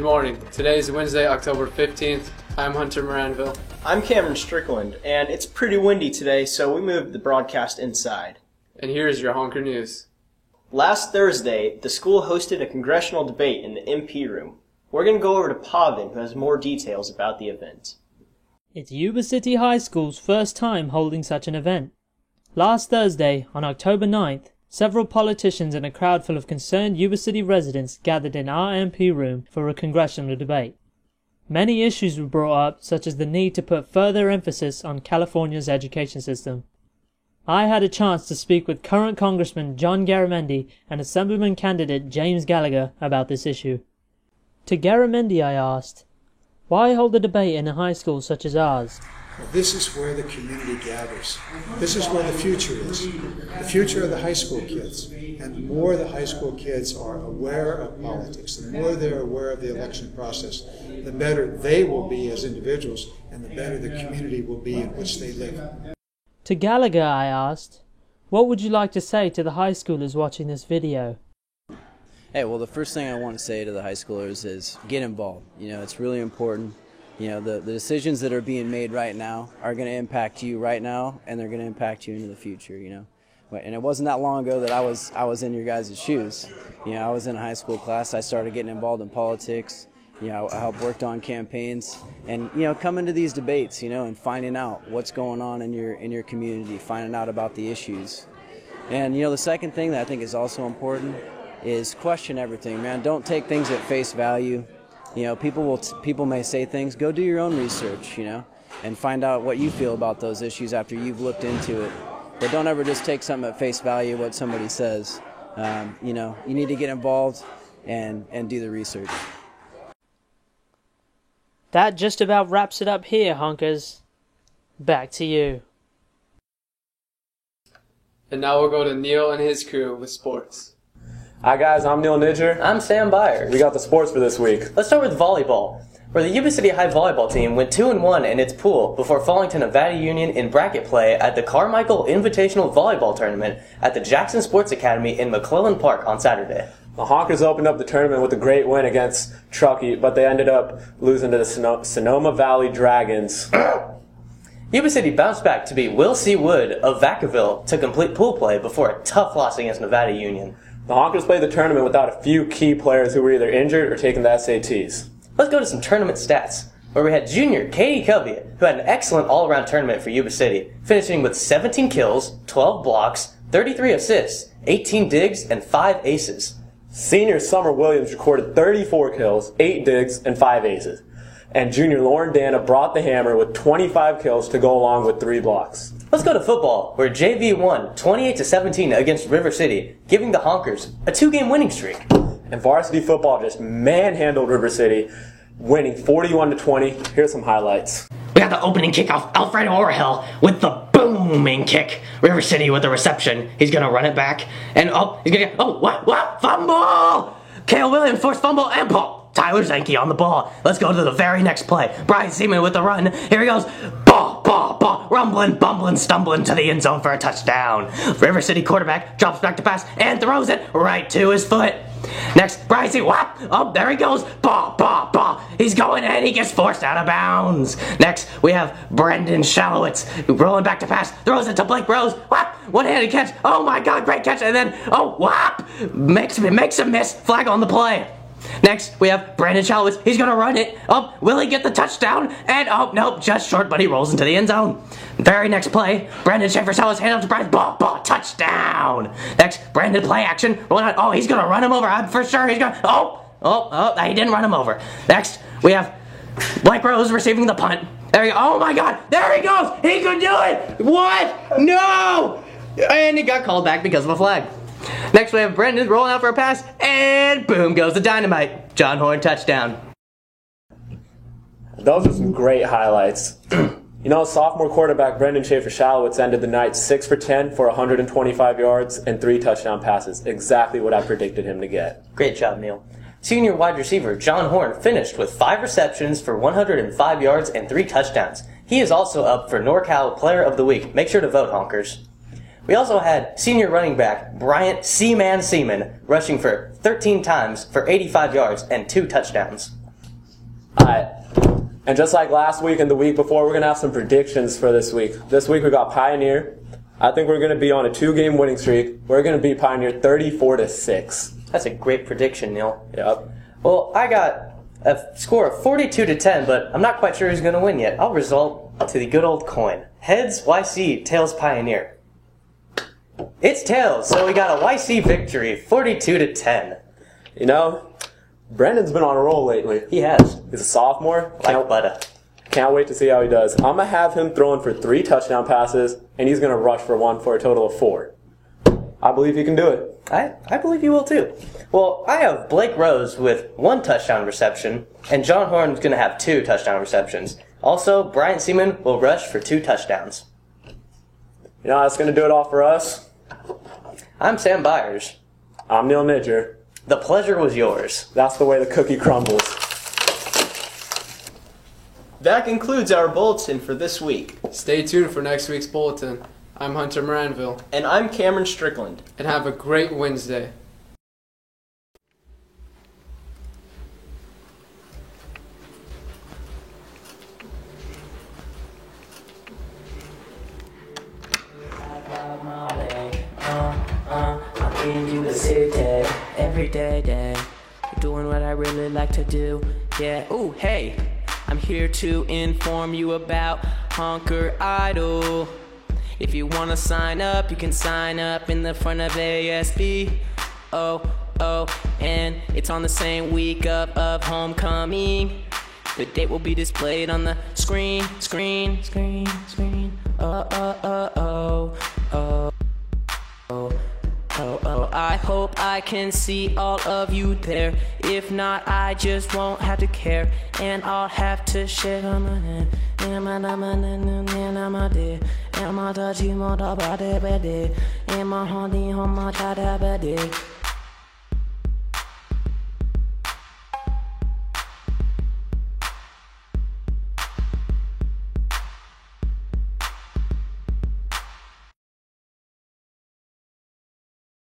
Good morning. Today is Wednesday, October 15th. I'm Hunter Moranville. I'm Cameron Strickland, and it's pretty windy today, so we moved the broadcast inside. And here's your Honker News. Last Thursday, the school hosted a congressional debate in the MP room. We're going to go over to Pavin, who has more details about the event. It's Yuba City High School's first time holding such an event. Last Thursday, on October 9th, several politicians and a crowd full of concerned Yuba City residents gathered in our MP room for a congressional debate. Many issues were brought up, such as the need to put further emphasis on California's education system. I had a chance to speak with current Congressman John Garamendi and Assemblyman candidate James Gallagher about this issue. To Garamendi I asked, why hold a debate in a high school such as ours? Well, this is where the community gathers. This is where the future is. The future of the high school kids. And the more the high school kids are aware of politics, the more they're aware of the election process, the better they will be as individuals, and the better the community will be in which they live. To Gallagher I asked, what would you like to say to the high schoolers watching this video? Hey, well, the first thing I want to say to the high schoolers is get involved. It's really important. The decisions that are being made right now are going to impact you right now, and they're going to impact you into the future, And it wasn't that long ago that I was in your guys' shoes. I was in a high school class. I started getting involved in politics. I helped worked on campaigns, and coming to these debates, and finding out what's going on in your community, finding out about the issues. And the second thing that I think is also important is question everything, man. Don't take things at face value. People may say things. Go do your own research, and find out what you feel about those issues after you've looked into it. But don't ever just take something at face value what somebody says. You need to get involved and do the research. That just about wraps it up here, honkers. Back to you. And now we'll go to Neil and his crew with sports. Hi guys, I'm Neil Nidger. I'm Sam Byers. We got the sports for this week. Let's start with volleyball, where the Yuba City High volleyball team went 2-1 in its pool before falling to Nevada Union in bracket play at the Carmichael Invitational Volleyball Tournament at the Jackson Sports Academy in McClellan Park on Saturday. The Honkers opened up the tournament with a great win against Truckee, but they ended up losing to the Sonoma Valley Dragons. Yuba City bounced back to beat Will C. Wood of Vacaville to complete pool play before a tough loss against Nevada Union. The Honkers played the tournament without a few key players who were either injured or taking the SATs. Let's go to some tournament stats, where we had junior Katie Covey, who had an excellent all-around tournament for Yuba City, finishing with 17 kills, 12 blocks, 33 assists, 18 digs, and 5 aces. Senior Summer Williams recorded 34 kills, 8 digs, and 5 aces. And junior Lauren Dana brought the hammer with 25 kills to go along with 3 blocks. Let's go to football, where JV won 28-17 against River City, giving the Honkers a 2-game winning streak. And varsity football just manhandled River City, winning 41-20. Here's some highlights. We got the opening kickoff, Alfredo Orhel with the booming kick. River City with the reception. He's going to run it back. And he's going to get, what? Fumble! Kale Williams forced fumble and ball. Tyler Zenke on the ball. Let's go to the very next play. Brian Seaman with the run. Here he goes. Ball. Rumbling, bumbling, stumbling to the end zone for a touchdown. River City quarterback drops back to pass and throws it right to his foot. Next, Brian Seaman. There he goes. Ball. He's going and he gets forced out of bounds. Next, we have Brendan Shalowitz rolling back to pass. Throws it to Blake Rose. One-handed catch. Oh my God, great catch. And then, makes him miss. Flag on the play. Next, we have Brandon Shalowitz. He's going to run it. Will he get the touchdown? And, nope, just short, but he rolls into the end zone. Very next play, Brandon Schaefer-Shalowitz hand up to Brian. Ball, touchdown. Next, Brandon play action. Rolling out. He's going to run him over. I'm for sure he's going to, he didn't run him over. Next, we have Blake Rose receiving the punt. There you go. Oh my God, there he goes. He could do it. What? No. And he got called back because of a flag. Next, we have Brendan rolling out for a pass, and boom goes the dynamite. John Horn touchdown. Those are some great highlights. Sophomore quarterback Brendan Schaefer-Shalowitz ended the night 6 for 10 for 125 yards and 3 touchdown passes. Exactly what I predicted him to get. Great job, Neil. Senior wide receiver John Horn finished with 5 receptions for 105 yards and 3 touchdowns. He is also up for NorCal Player of the Week. Make sure to vote, honkers. We also had senior running back Bryant Seaman rushing for 13 times for 85 yards and 2 touchdowns. Alright. And just like last week and the week before, we're going to have some predictions for this week. This week we got Pioneer. I think we're going to be on a 2-game winning streak. We're going to beat Pioneer 34-6. That's a great prediction, Neil. Yep. Well, I got a score of 42-10, but I'm not quite sure who's going to win yet. I'll result to the good old coin. Heads, YC, tails, Pioneer. It's tails, so we got a YC victory, 42-10. You know, Brandon's been on a roll lately. He has. He's a sophomore. Like butter. Can't wait to see how he does. I'm going to have him throwing for 3 touchdown passes, and he's going to rush for 1 for a total of 4. I believe he can do it. I believe you will too. Well, I have Blake Rose with 1 touchdown reception, and John Horn's going to have 2 touchdown receptions. Also, Bryant Seaman will rush for 2 touchdowns. You know, that's going to do it all for us. I'm Sam Byers. I'm Neil Midger. The pleasure was yours. That's the way the cookie crumbles. That concludes our bulletin for this week. Stay tuned for next week's bulletin. I'm Hunter Moranville. And I'm Cameron Strickland. And have a great Wednesday. I'm in Yuba City every day, doing what I really like to do. Yeah, ooh, hey, I'm here to inform you about Honker Idol. If you wanna sign up, you can sign up in the front of ASB. Oh, and it's on the same week of homecoming. The date will be displayed on the screen. Oh, I hope I can see all of you there. If not, I just won't have to care. And I'll have to shit on my head. And my